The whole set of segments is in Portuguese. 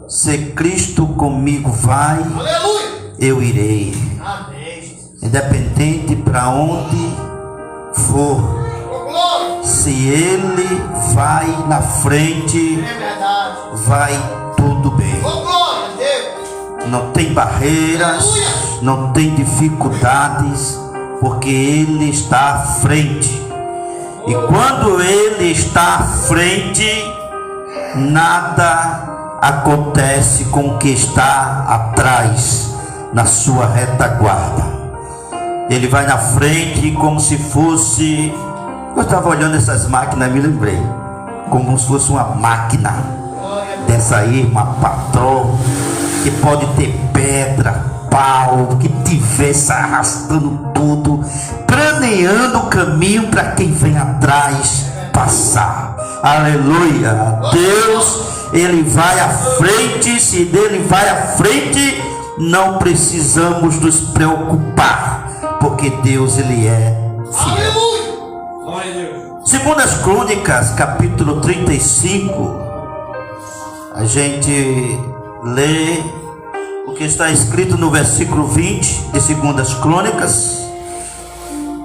Se Cristo comigo vai, eu irei. Independente para onde for, se Ele vai na frente, vai tudo bem. Não tem barreiras, não tem dificuldades, porque Ele está à frente. E quando Ele está à frente, nada acontece com o que está atrás, na sua retaguarda. Ele vai na frente como se fosse... Eu estava olhando essas máquinas, me lembrei, como se fosse uma máquina dessa aí, uma patroa, que pode ter pedra, pau, que tivesse arrastando tudo, planeando o caminho para quem vem atrás passar. Aleluia. Deus, Ele vai à frente. Se Ele vai à frente, não precisamos nos preocupar, porque Deus, Ele é fiel. Segundas Crônicas, capítulo 35, a gente lê o que está escrito no versículo 20 de Segundas Crônicas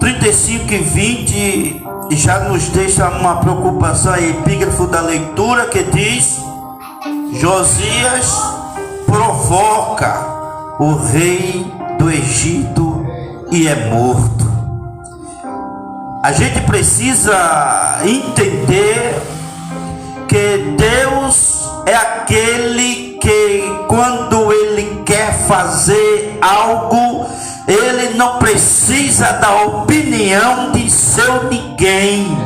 35 e 20, e já nos deixa uma preocupação, a epígrafe da leitura, que diz: Josias provoca o rei do Egito e é morto. A gente precisa entender que Deus é aquele que, quando Ele quer fazer algo, Ele não precisa da opinião de seu ninguém.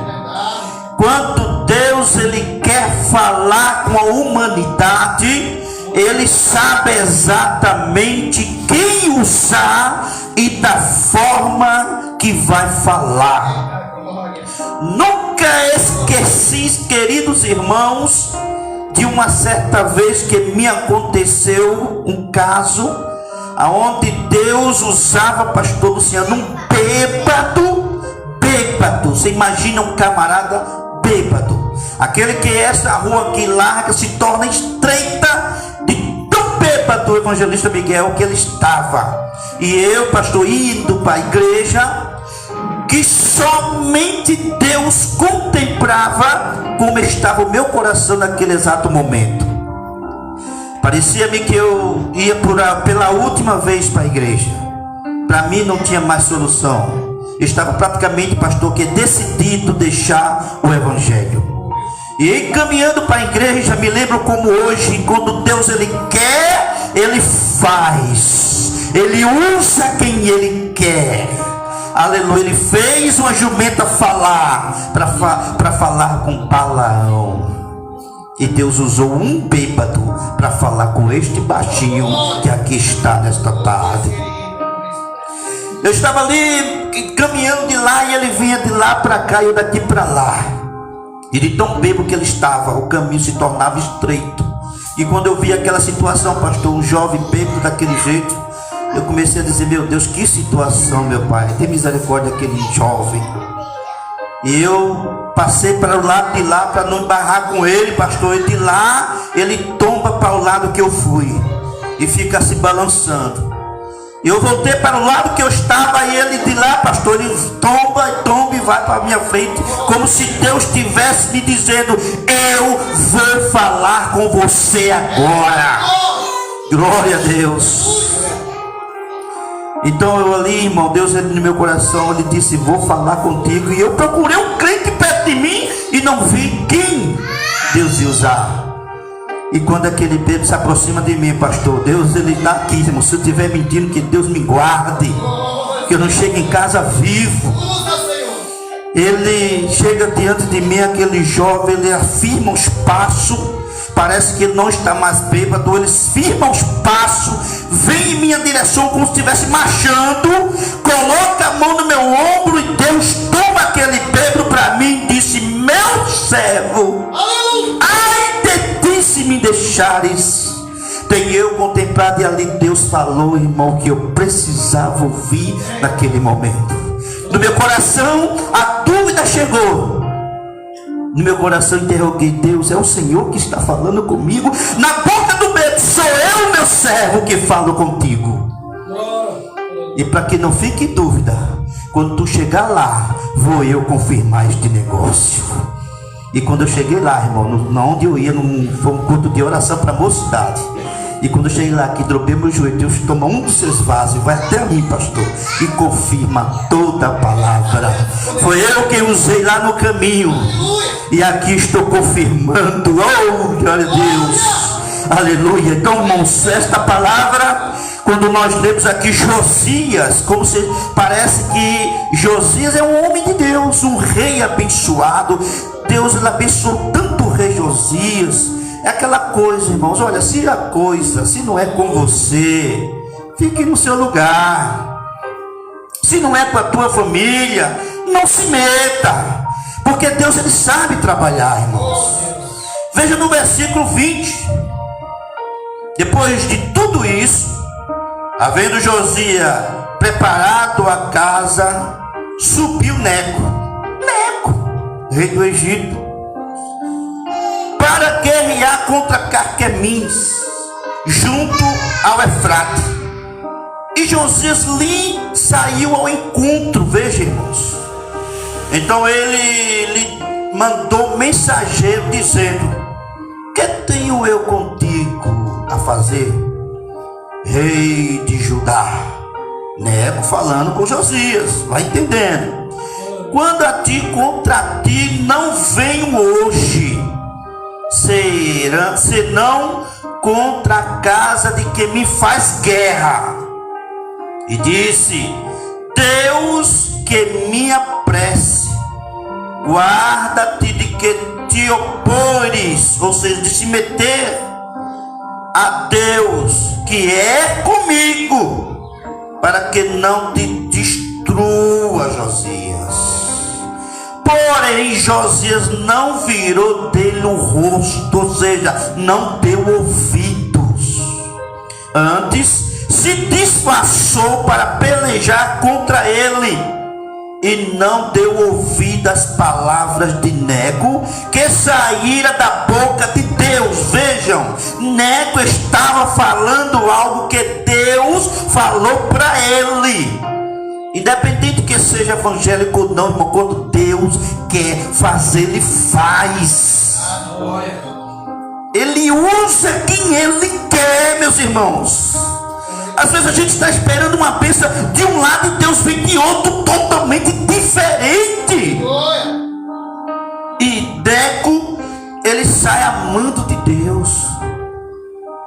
Quando Deus, Ele quer falar com a humanidade, Ele sabe exatamente quem usar e da forma que vai falar. Nunca esqueci, queridos irmãos, de uma certa vez que me aconteceu um caso aonde Deus usava, pastor Luciano, um bêbado. Você imagina um camarada bêbado, aquele que essa rua que larga se torna estreita, de tão bêbado o evangelista Miguel que ele estava. E eu, pastor, indo para a igreja, que somente Deus contemplava como estava o meu coração naquele exato momento. Parecia-me que eu ia pela última vez para a igreja. Para mim não tinha mais solução. Eu estava praticamente, pastor, que decidido deixar o evangelho. E caminhando para a igreja, me lembro como hoje, quando Deus, Ele quer, Ele faz. Ele usa quem Ele quer. Aleluia. Ele fez uma jumenta falar, para falar com Balaão. E Deus usou um bêbado para falar com este baixinho que aqui está nesta tarde. Eu estava ali caminhando de lá, e ele vinha de lá para cá e eu daqui para lá. E de tão bêbado que ele estava, o caminho se tornava estreito. E quando eu vi aquela situação, pastor, um jovem bêbado daquele jeito, eu comecei a dizer: meu Deus, que situação, meu Pai, tem misericórdia daquele jovem. E eu passei para o lado de lá para não embarrar com ele, pastor. E de lá ele tomba para o lado que eu fui e fica se balançando. Eu voltei para o lado que eu estava, e ele de lá, pastor, ele tomba e vai para a minha frente, como se Deus estivesse me dizendo: eu vou falar com você agora. Glória a Deus. Então eu ali, irmão, Deus, ele no meu coração, ele disse: vou falar contigo. E eu procurei um crente perto de mim e não vi quem Deus ia usar. E quando aquele bêbado se aproxima de mim, pastor, Deus, ele está aqui, irmão. Se eu estiver mentindo, que Deus me guarde, que eu não chegue em casa vivo. Ele chega diante de mim, aquele jovem, ele afirma os passos. Parece que ele não está mais bêbado. Ele firma os passos, vem em minha direção como se estivesse marchando, coloca a mão no meu ombro, e Deus toma aquele bêbado para mim e disse: meu servo, ai de ti se me deixares. Tem eu contemplado, e ali Deus falou, irmão, que eu precisava ouvir naquele momento. No meu coração a dúvida chegou. No meu coração interroguei: Deus, é o Senhor que está falando comigo? Na boca do bebê eu, meu servo, que falo contigo. E para que não fique dúvida, quando tu chegar lá, vou eu confirmar este negócio. E quando eu cheguei lá, irmão, onde eu ia, foi um culto de oração para a mocidade. E quando eu cheguei lá, que dobrei meu joelho, Deus toma um dos seus vasos e vai até mim, pastor, e confirma toda a palavra. Foi eu quem usei lá no caminho, e aqui estou confirmando. Oh, glória a Deus, aleluia. Então, irmãos, esta palavra, quando nós lemos aqui Josias, como se parece que Josias é um homem de Deus, um rei abençoado. Deus, ele abençoou tanto o rei Josias. É aquela coisa, irmãos, olha, se não é com você, fique no seu lugar. Se não é com a tua família, não se meta, porque Deus, ele sabe trabalhar, irmãos. Veja no versículo 20. Depois de tudo isso, havendo Josias preparado a casa, subiu Neco, rei do Egito, para guerrear contra Carquemins, junto ao Eufrate. E Josias lhe saiu ao encontro. Veja, irmãos. Então ele lhe mandou mensageiro dizendo: que tenho eu contigo a fazer, rei de Judá? Neco falando com Josias, vai entendendo. Quando contra ti não venho hoje, senão contra a casa de que me faz guerra. E disse: Deus, que minha prece, guarda-te de que te opores, ou seja, de se meter a Deus que é comigo, para que não te destrua, Josias. Porém, Josias não virou dele o rosto, ou seja, não deu ouvidos. Antes, se disfarçou para pelejar contra ele, e não deu ouvido às palavras de Neco, que saíra da boca de Deus. Vejam, Neco estava falando algo que Deus falou para ele. Independente que seja evangélico ou não, irmão, quando Deus quer fazer, Ele faz. Ele usa quem Ele quer, meus irmãos. Às vezes a gente está esperando uma bênção de um lado e Deus vem de outro totalmente diferente. E Neco, ele sai amando de Deus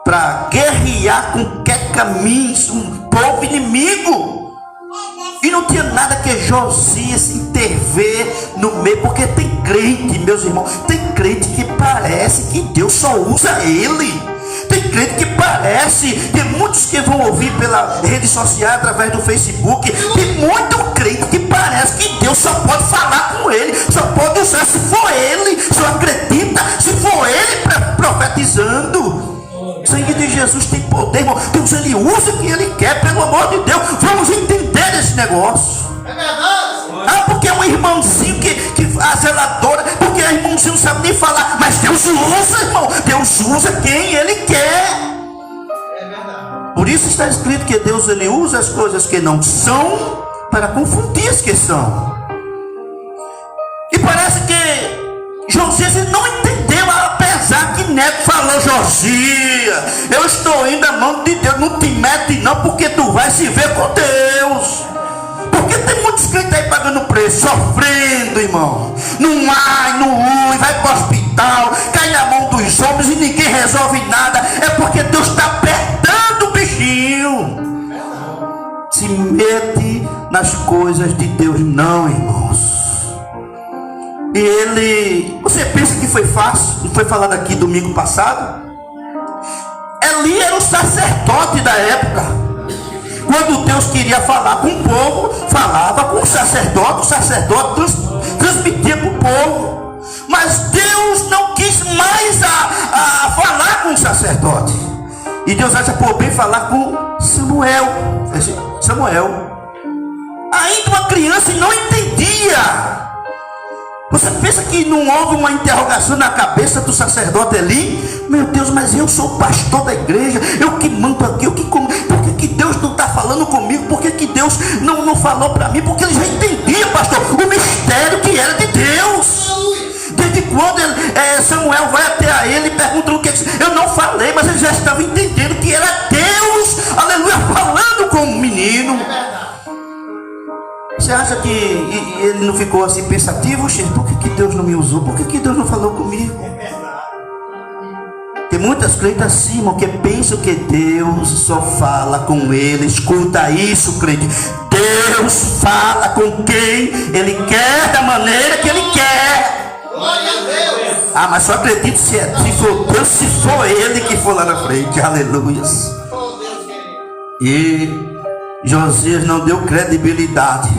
para guerrear com Carquemins, um povo inimigo. E não tinha nada que Josias intervir no meio, porque tem crente, meus irmãos, tem crente que parece que Deus só usa ele. Tem crente que parece, tem muitos que vão ouvir pela rede social, através do Facebook, tem muito crente que parece que Deus só pode falar com ele, só pode usar se for ele, só acredita se for ele profetizando. O sangue de Jesus tem poder, irmão. Deus, ele usa o que ele quer, pelo amor de Deus. Vamos entender esse negócio. É verdade. Ah, porque é um irmãozinho que a zeladora, porque a irmãozinho não sabe nem falar, mas Deus usa, irmão. Deus usa quem ele quer. É verdade. Por isso está escrito que Deus, ele usa as coisas que não são para confundir as que são. E parece que Josias não entendeu, apesar que Neco falou: Josias, eu estou indo à mão de Deus, não te mete não, porque tu vai se ver com Deus. Porque tem muitos crentes aí pagando preço, sofrendo, irmão. Não vai para o hospital, cai na mão dos homens e ninguém resolve nada. É porque Deus está apertando o bichinho. Se mete nas coisas de Deus, não, irmãos. E você pensa que foi fácil? Não foi falado aqui domingo passado? Eli era o sacerdote da época. Quando Deus queria falar com o povo, falava com o sacerdote transmitia para o povo. Mas Deus não quis mais falar com o sacerdote. E Deus acha por bem falar com Samuel. Ainda uma criança, e não entendia. Você pensa que não houve uma interrogação na cabeça do sacerdote ali? Meu Deus, mas eu sou o pastor da igreja, eu que mando aqui, por que Deus não está falando comigo? Por que Deus não falou para mim? Porque ele já entendia, pastor, o mistério que era de Deus. Desde quando Samuel vai até a ele e pergunta o que eu não falei, mas ele já estava entendendo que era Deus, aleluia, falando com o menino. Você acha que ele não ficou assim pensativo? Por que Deus não me usou? Por que Deus não falou comigo? Tem muitas crentes assim, irmão, que pensam que Deus só fala com ele. Escuta isso, crente. Deus fala com quem Ele quer, da maneira que Ele quer. Glória a Deus. Ah, mas só acredito se for Deus, se for Ele que for lá na frente. Aleluia. E Josias não deu credibilidade.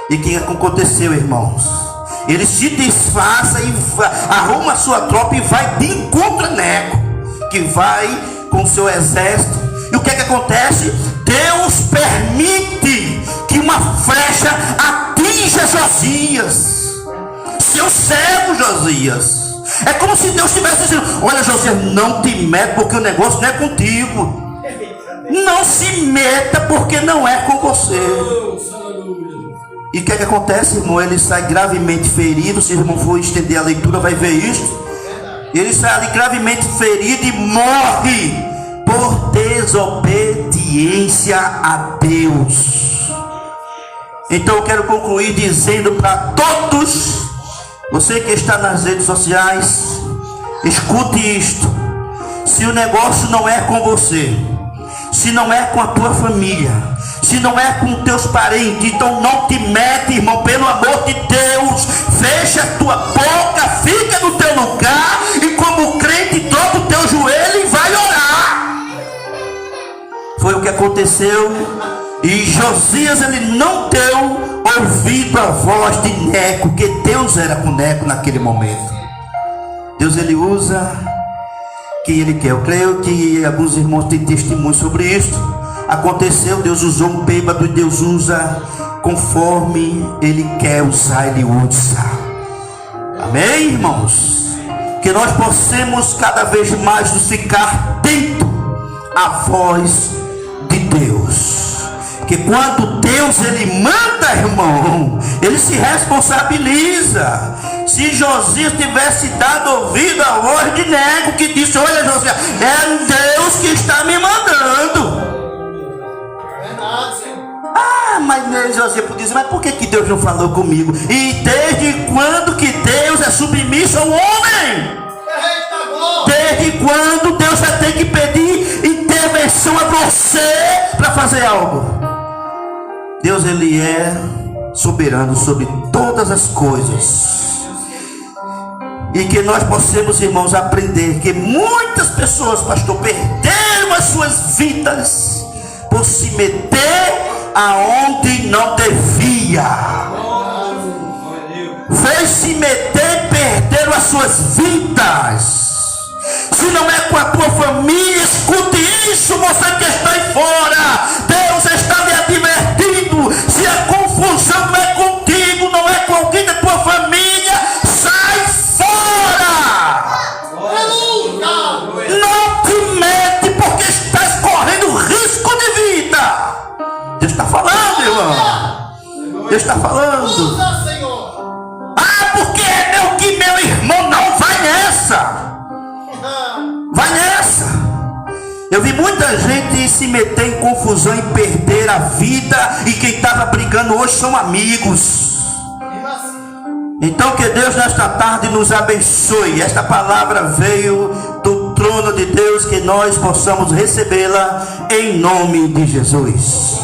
E o que aconteceu, irmãos? Ele se disfarça e arruma a sua tropa e vai de encontro a Neco, que vai com o seu exército. E o que acontece? Deus permite que uma flecha atinja Josias, seu servo Josias. É como se Deus estivesse dizendo: olha, Josias, não te meta, porque o negócio não é contigo. Não se meta, porque não é com você. E o que acontece, irmão? Ele sai gravemente ferido. Se o irmão for estender a leitura, vai ver isso. Ele sai ali gravemente ferido e morre por desobediência a Deus. Então eu quero concluir dizendo para todos, você que está nas redes sociais, escute isto: se o negócio não é com você, se não é com a tua família, se não é com teus parentes, então não te mete, irmão, pelo amor de Deus. Fecha a tua boca, fica no teu lugar e como crente dobra o teu joelho e vai orar. Foi o que aconteceu. E Josias, ele não deu ouvido à voz de Neco, porque Deus era com Neco naquele momento. Deus, ele usa quem ele quer. Eu creio que alguns irmãos têm testemunho sobre isso. Aconteceu, Deus usou um bêbado e Deus usa conforme Ele quer usar, Ele usa. Amém, irmãos? Que nós possamos cada vez mais nos ficar atentos à voz de Deus. Que quando Deus Ele manda, irmão, Ele se responsabiliza. Se Josias tivesse dado ouvido à voz de Neco, que disse: olha, Josias, é Deus que está me mandando. Ah, mas Josias podia dizer: mas por que Deus não falou comigo? E desde quando que Deus é submisso ao homem? Desde quando Deus vai ter que pedir intervenção a você para fazer algo? Deus, ele é soberano sobre todas as coisas. E que nós possamos, irmãos, aprender que muitas pessoas, pastor, perderam as suas vidas por se meter aonde não devia. Fez se meter e perderam as suas vidas. Se não é com a tua família, escute isso, você que está aí fora. Deus está lhe advertindo. Se a confusão não é contigo, não é com alguém da tua família, sai fora. Não te mete, porque estás correndo risco de vida. Deus está falando, irmão. Deus está falando. Ah, porque é que meu irmão não vai nessa. Vai nessa. Eu vi muita gente se meter em confusão e perder a vida. E quem estava brigando hoje são amigos. Então que Deus nesta tarde nos abençoe. Esta palavra veio do trono de Deus, que nós possamos recebê-la em nome de Jesus.